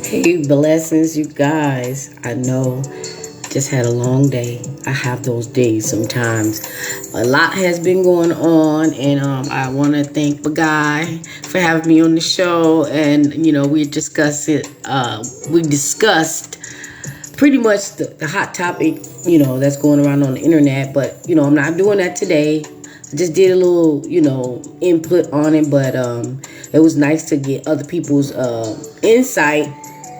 Hey, blessings, you guys. I know just had a long day. I have those days sometimes. A lot has been going on, and I want to thank the guy for having me on the show. And we discussed it. We discussed pretty much the hot topic, that's going around on the internet. But I'm not doing that today. I just did a little, input on it, but it was nice to get other people's insight.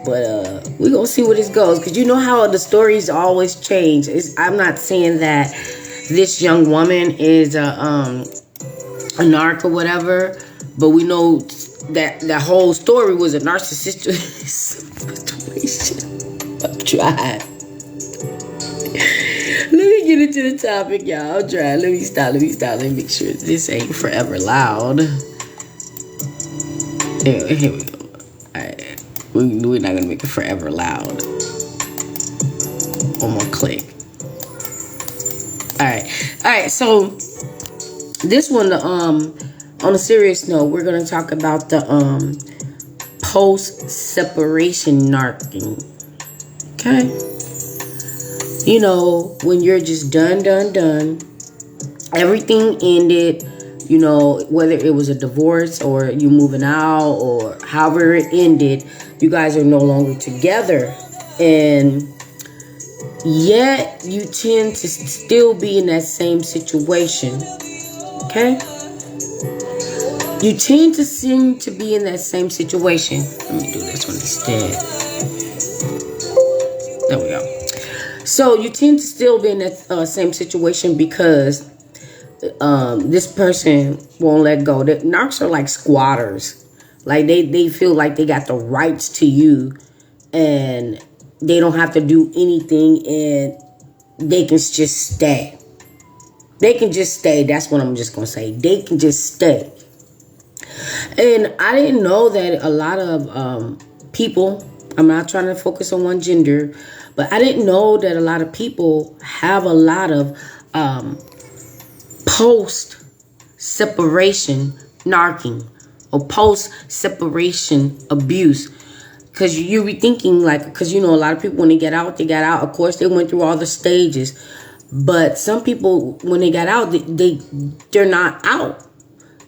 But we're going to see where this goes. Because you know how the stories always change. I'm not saying that this young woman is a narc or whatever. But we know that the whole story was a narcissistic situation. I'm trying. Let me get into the topic, y'all. I'm trying. Let me stop. Let me make sure this ain't forever loud. Anyway, here we go. Alright. We're not gonna make it forever loud. One more click. Alright, so this one, on a serious note, we're gonna talk about the post-separation narcing. Okay? When you're just done, everything ended, whether it was a divorce or you moving out or however it ended, you guys are no longer together. And yet you tend to still be in that same situation. Okay? You tend to seem to be in that same situation. Let me do this one instead. There we go. So you tend to still be in that same situation because this person won't let go. The narcs are like squatters. Like they feel like they got the rights to you and they don't have to do anything and they can just stay. They can just stay. That's what I'm just going to say. They can just stay. And I didn't know that a lot of people, I'm not trying to focus on one gender, but I didn't know that a lot of people have a lot of post-separation narcing or post-separation abuse. Because you be thinking because a lot of people when they got out. Of course, they went through all the stages. But some people, when they got out, they're not out.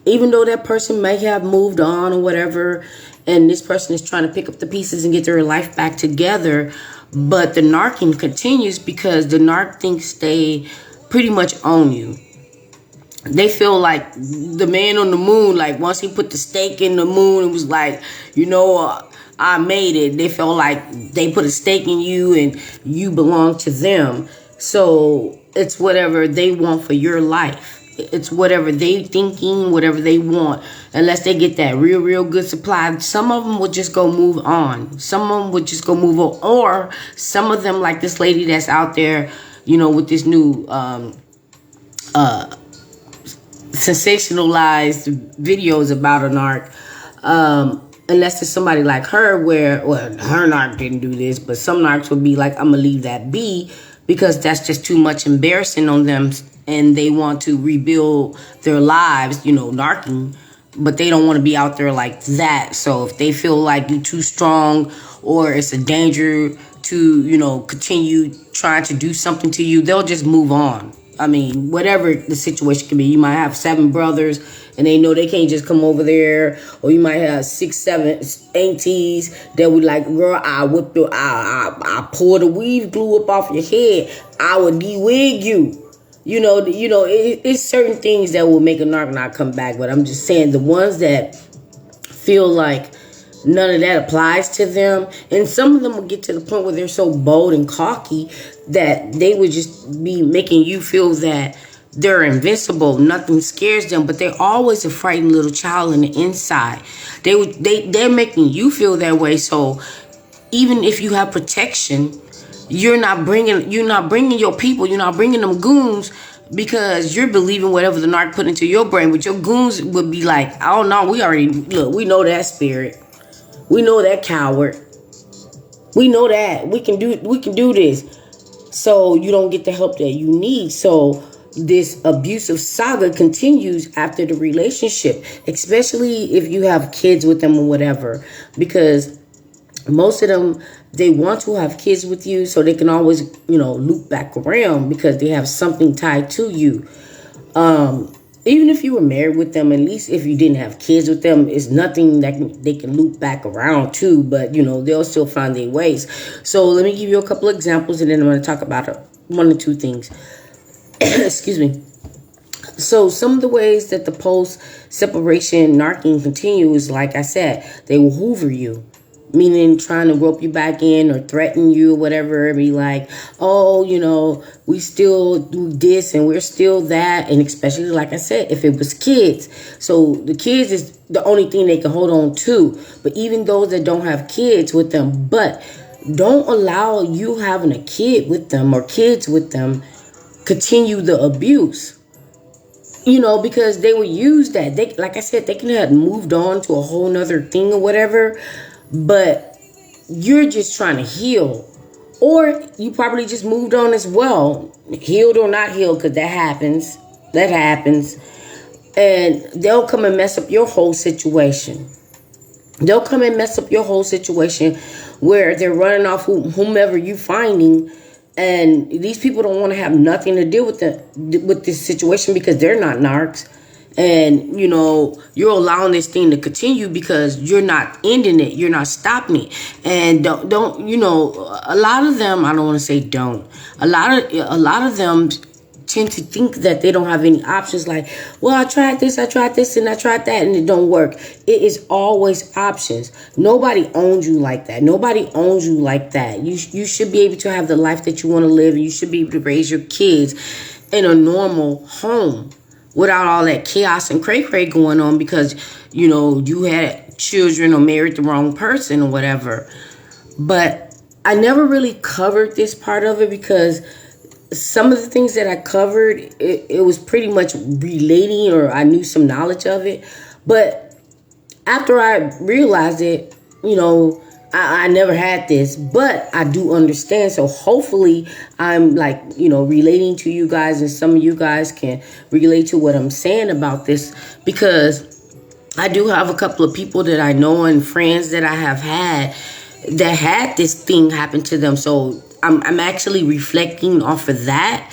Even though that person may have moved on or whatever, and this person is trying to pick up the pieces and get their life back together. But the narcing continues because the narc thinks they pretty much own you. They feel like the man on the moon, like once he put the stake in the moon, it was like, I made it. They felt like they put a stake in you and you belong to them. So it's whatever they want for your life. It's whatever they thinking, whatever they want. Unless they get that real good supply. Some of them would just go move on. Some of them would just go move on. Or some of them, like this lady that's out there, with this new sensationalized videos about a narc. Unless it's somebody like her where, her narc didn't do this. But some narcs would be like, I'm going to leave that be. Because that's just too much embarrassing on them. And they want to rebuild their lives, narking. But they don't want to be out there like that. So if they feel like you're too strong or it's a danger to, continue trying to do something to you, they'll just move on. I mean, whatever the situation can be. You might have 7 brothers and they know they can't just come over there. Or you might have 6, 7 aunties that would like, girl, I whip your, I pour the weave glue up off your head. I would de-wig you. It's certain things that will make a narc not come back. But I'm just saying the ones that feel like none of that applies to them. And some of them will get to the point where they're so bold and cocky that they would just be making you feel that they're invincible. Nothing scares them, but they're always a frightened little child on the inside. They're making you feel that way. So even if you have protection, you're not bringing your people. You're not bringing them goons because you're believing whatever the narc put into your brain. But your goons would be like, oh no, we know that spirit. We know that coward. We know that we can do this. So you don't get the help that you need. So this abusive saga continues after the relationship, especially if you have kids with them or whatever, because Most of them, they want to have kids with you so they can always, loop back around because they have something tied to you. Even if you were married with them, at least if you didn't have kids with them, it's nothing that they can loop back around to, but they'll still find their ways. So let me give you a couple of examples, and then I'm going to talk about one or two things. Excuse me. So some of the ways that the post-separation narcing continues, like I said, they will hoover you. Meaning trying to rope you back in or threaten you or whatever. Be like, oh, we still do this and we're still that. And especially, like I said, if it was kids. So the kids is the only thing they can hold on to. But even those that don't have kids with them, but don't allow you having a kid with them or kids with them continue the abuse. Because they will use that. They, like I said, they can have moved on to a whole nother thing or whatever. But you're just trying to heal. Or you probably just moved on as well. Healed or not healed, because that happens. That happens. And they'll come and mess up your whole situation. They'll come and mess up your whole situation where they're running off whomever you're finding. And these people don't want to have nothing to do with this situation because they're not narcs. And, you're allowing this thing to continue because you're not ending it. You're not stopping it. And don't a lot of them, I don't want to say don't. A lot of them tend to think that they don't have any options. Like, well, I tried this, and I tried that, and it don't work. It is always options. Nobody owns you like that. Nobody owns you like that. You should be able to have the life that you want to live, and you should be able to raise your kids in a normal home without all that chaos and cray-cray going on because, you had children or married the wrong person or whatever. But I never really covered this part of it because some of the things that I covered, it was pretty much relating, or I knew some knowledge of it. But after I realized it, I never had this, but I do understand. So hopefully I'm relating to you guys, and some of you guys can relate to what I'm saying about this, because I do have a couple of people that I know and friends that I have had that had this thing happen to them. So I'm actually reflecting off of that,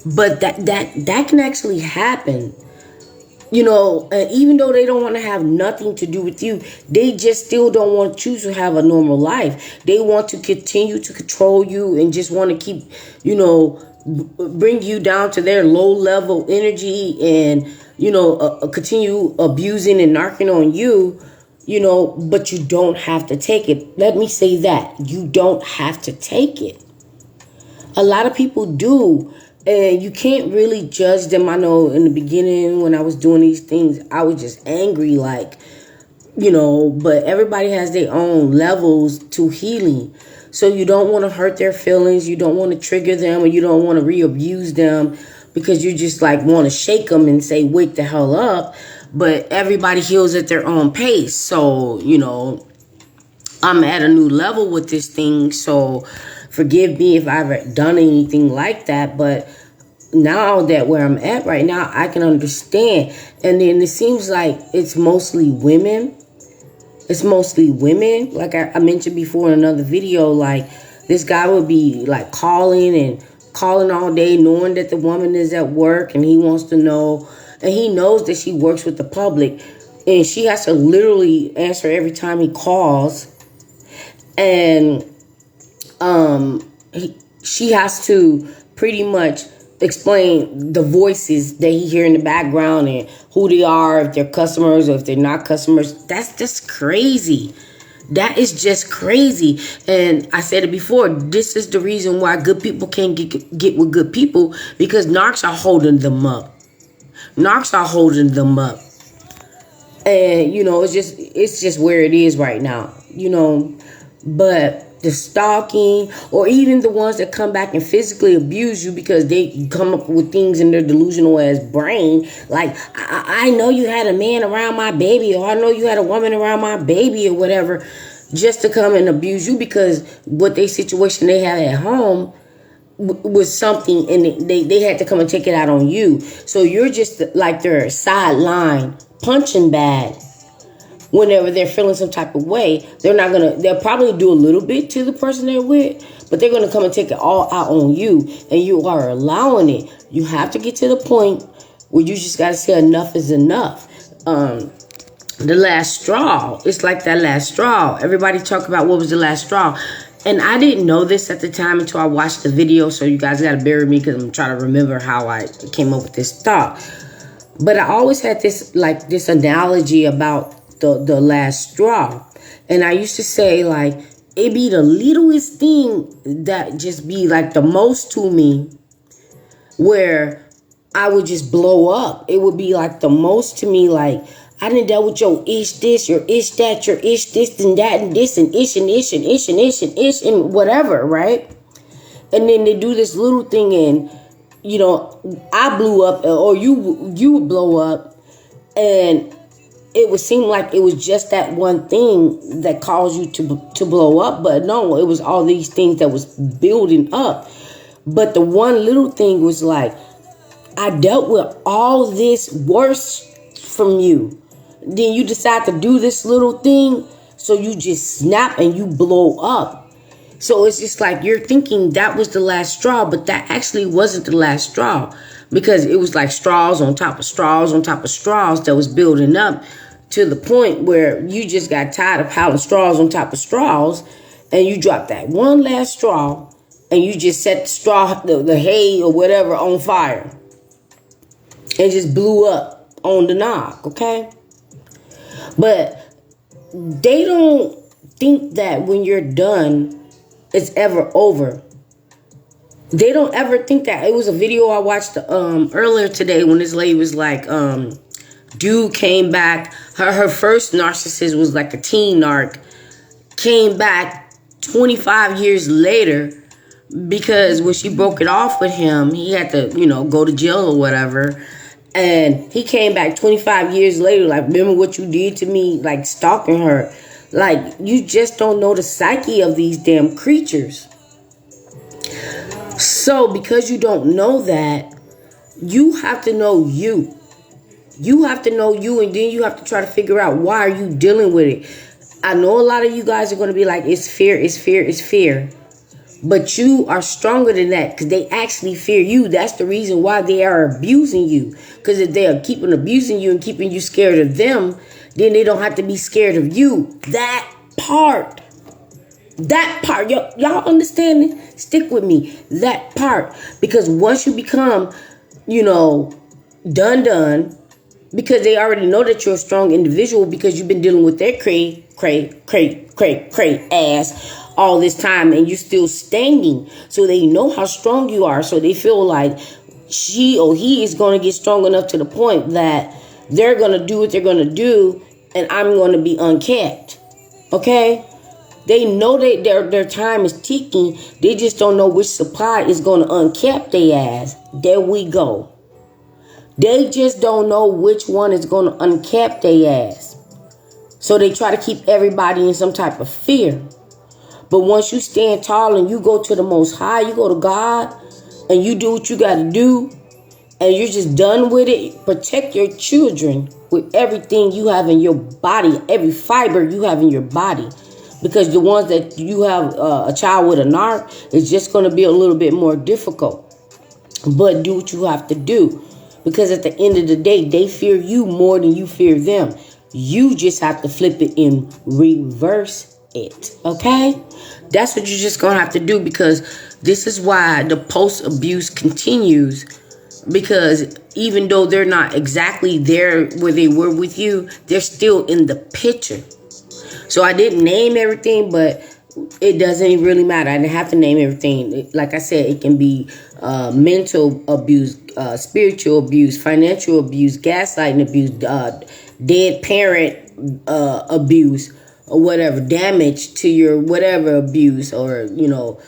but that can actually happen. And even though they don't want to have nothing to do with you, they just still don't want you to have a normal life. They want to continue to control you and just want to keep, bring you down to their low level energy and, continue abusing and narking on you, but you don't have to take it. Let me say that. You don't have to take it. A lot of people do. And you can't really judge them. I know in the beginning when I was doing these things, I was just angry, but everybody has their own levels to healing. So you don't want to hurt their feelings. You don't want to trigger them, or you don't want to re-abuse them because you just want to shake them and say, wake the hell up. But everybody heals at their own pace. So, I'm at a new level with this thing. So forgive me if I've ever done anything like that, but now that where I'm at right now, I can understand. And then it seems like it's mostly women. It's mostly women. Like I mentioned before in another video, this guy would be calling all day, knowing that the woman is at work, and he wants to know, and he knows that she works with the public, and she has to literally answer every time he calls. And she has to pretty much explain the voices that he hear in the background and who they are, if they're customers or if they're not customers. That's just crazy. That is just crazy. And I said it before, this is the reason why good people can't get with good people, because narcs are holding them up. Narcs are holding them up. And, it's just where it is right now, but the stalking, or even the ones that come back and physically abuse you because they come up with things in their delusional ass brain. Like, I know you had a man around my baby, or I know you had a woman around my baby, or whatever, just to come and abuse you because what they situation they had at home was something, and they had to come and take it out on you. So you're just like their sideline punching bag. whenever they're feeling some type of way, they'll probably do a little bit to the person they're with, but they're gonna come and take it all out on you, and you are allowing it. You have to get to the point where you just gotta say enough is enough. The last straw. It's like that last straw. Everybody talk about what was the last straw. And I didn't know this at the time until I watched the video. So you guys got to bear with me because I'm trying to remember how I came up with this thought. But I always had this analogy about the last straw. And I used to say, like, it be the littlest thing that just be like the most to me, where I would just blow up. It would be like the most to me, like, I done dealt with your ish this, your ish that, your ish this and that and this and ish and ish and ish and ish and ish and whatever, right? And then they do this little thing and, you know, I blew up or you would blow up, and it would seem like it was just that one thing that caused you to blow up. But no, it was all these things that was building up. But the one little thing was like, I dealt with all this worse from you. Then you decide to do this little thing, so you just snap and you blow up. So it's just like you're thinking that was the last straw, but that actually wasn't the last straw, because it was like straws on top of straws on top of straws that was building up to the point where you just got tired of piling straws on top of straws, and you dropped that one last straw and you just set the straw, the hay or whatever on fire, and just blew up on the knob, okay? But they don't think that when you're done, it's ever over. They don't ever think that. It was a video I watched earlier today when this lady was like, dude came back. Her first narcissist was like a teen narc. Came back 25 years later because when she broke it off with him, he had to, go to jail or whatever. And he came back 25 years later, like, remember what you did to me, like stalking her. Like, you just don't know the psyche of these damn creatures. So because you don't know that, you have to know you. You have to know you, and then you have to try to figure out, why are you dealing with it? I know a lot of you guys are going to be like, it's fear, it's fear, it's fear. But you are stronger than that, because they actually fear you. That's the reason why they are abusing you. Because if they are keeping abusing you and keeping you scared of them, then they don't have to be scared of you. That part. Y'all understand it? Stick with me. That part. Because once you become, done, because they already know that you're a strong individual, because you've been dealing with their cray ass all this time, and you're still standing. So they know how strong you are. So they feel like she or he is going to get strong enough to the point that they're going to do what they're going to do, and I'm going to be unkept. Okay? They know that their time is ticking. They just don't know which supply is going to uncap their ass. There we go. They just don't know which one is going to uncap their ass. So they try to keep everybody in some type of fear. But once you stand tall and you go to the Most High, you go to God, and you do what you got to do, and you're just done with it, protect your children with everything you have in your body, every fiber you have in your body. Because the ones that you have a child with a narc, it's just going to be a little bit more difficult. But do what you have to do. Because at the end of the day, they fear you more than you fear them. You just have to flip it and reverse it. Okay? That's what you're just going to have to do, because this is why the post-abuse continues. Because even though they're not exactly there where they were with you, they're still in the picture. So I didn't name everything, but it doesn't really matter. I didn't have to name everything. Like I said, it can be mental abuse, spiritual abuse, financial abuse, gaslighting abuse, dead parent abuse, or whatever, damage to your whatever abuse, or, you're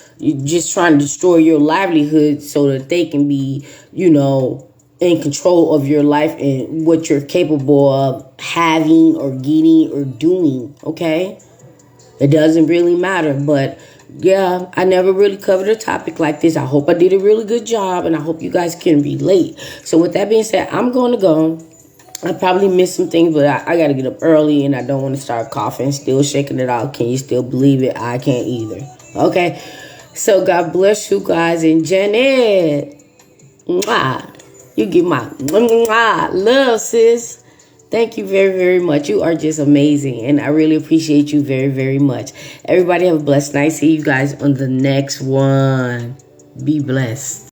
just trying to destroy your livelihood so that they can be, in control of your life and what you're capable of having or getting or doing, okay? It doesn't really matter, but yeah, I never really covered a topic like this. I hope I did a really good job, and I hope you guys can relate. So with that being said, I'm going to go. I probably missed some things, but I got to get up early and I don't want to start coughing. Still shaking it out. Can you still believe it? I can't either. Okay. So God bless you guys. And Janet, mwah, you give my mwah, love, sis. Thank you very, very much. You are just amazing. And I really appreciate you very, very much. Everybody have a blessed night. See you guys on the next one. Be blessed.